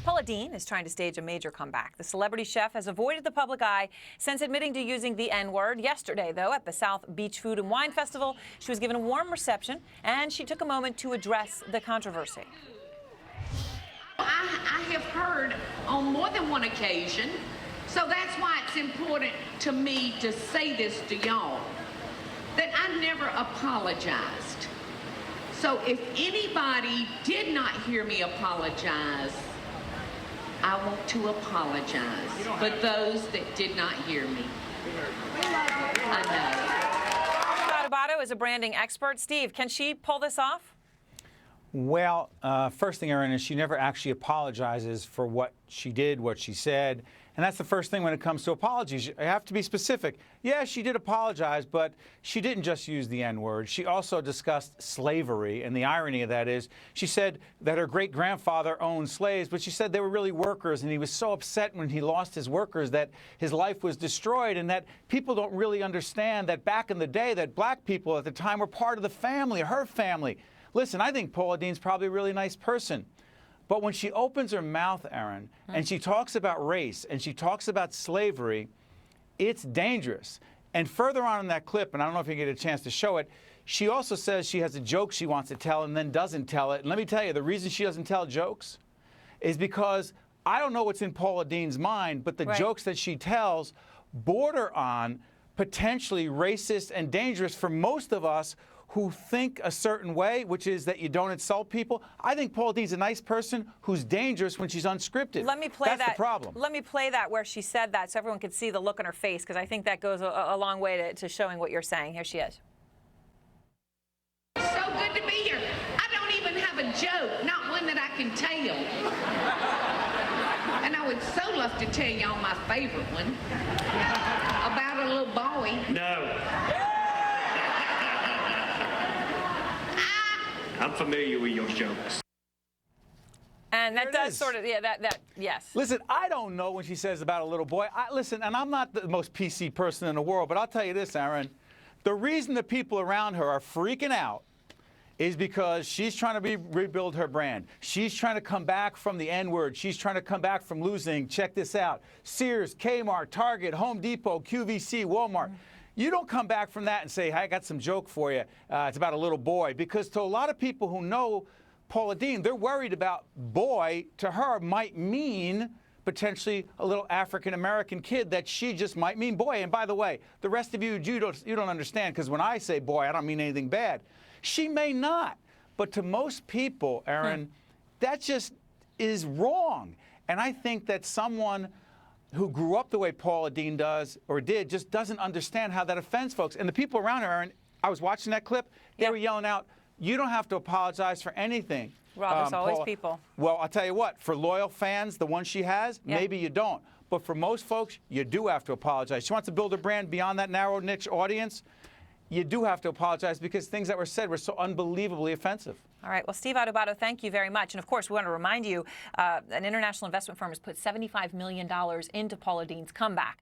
Paula Deen is trying to stage a major comeback. The celebrity chef has avoided the public eye since admitting to using the N-word. Yesterday, though, at the South Beach Food and Wine Festival, she was given a warm reception, and she took a moment to address the controversy. I have heard on more than one occasion, so that's why it's important to me to say this to y'all, that I never apologized. So if anybody did not hear me apologize, I want to apologize for those that did not hear me. I know. Adubato is a branding expert. Steve, can she pull this off? Well, first thing, Erin, is she never actually apologizes for what she did, what she said. And that's the first thing when it comes to apologies. You have to be specific. Yeah, she did apologize, but she didn't just use the N-word. She also discussed slavery, and the irony of that is she said that her great-grandfather owned slaves, but she said they were really workers, and he was so upset when he lost his workers that his life was destroyed, and that people don't really understand that back in the day that black people at the time were part of the family, her family. Listen, I think Paula Deen's probably a really nice person. But when she opens her mouth, Erin, and she talks about race and she talks about slavery, it's dangerous. And further on in that clip, and I don't know if you get a chance to show it, she also says she has a joke she wants to tell and then doesn't tell it. And let me tell you, the reason she doesn't tell jokes is because I don't know what's in Paula Deen's mind, but the jokes that she tells border on potentially racist and dangerous for most of us who think a certain way, which is that you don't insult people. I think Paula Deen's a nice person who's dangerous when she's unscripted. Let me play That's the problem. Let me play that where she said that so everyone could see the look on her face, because I think that goes a long way to showing what you're saying. Here she is. So good to be here. I don't even have a joke, not one that I can tell. And I would so love to tell y'all my favorite one about a little boy. No. I'm familiar with your jokes. And that does sort of, yes. Listen, I don't know when she says about a little boy. Listen, and I'm not the most PC person in the world, but I'll tell you this, Erin. The reason the people around her are freaking out is because she's trying to rebuild her brand. She's trying to come back from the N-word. She's trying to come back from losing. Check this out. Sears, Kmart, Target, Home Depot, QVC, Walmart. You don't come back from that and say, hey, I got some joke for you. It's about a little boy. Because to a lot of people who know Paula Deen, they're worried about boy to her might mean potentially a little African-American kid that she just might mean boy. And by the way, the rest of you don't understand, because when I say boy, I don't mean anything bad. She may not. But to most people, Erin, that just is wrong. And I think that someone who grew up the way Paula Deen does or did just doesn't understand how that offends folks. And the people around her, Erin, I was watching that clip, they were yelling out, you don't have to apologize for anything. Rob, there's always Paula. people. Well, I'll tell you what, for loyal fans, the ones she has, maybe you don't. But for most folks, you do have to apologize. She wants to build a brand beyond that narrow niche audience. You do have to apologize because things that were said were so unbelievably offensive. All right. Well, Steve Adubato, thank you very much. And, of course, we want to remind you an international investment firm has put $75 million into Paula Deen's comeback.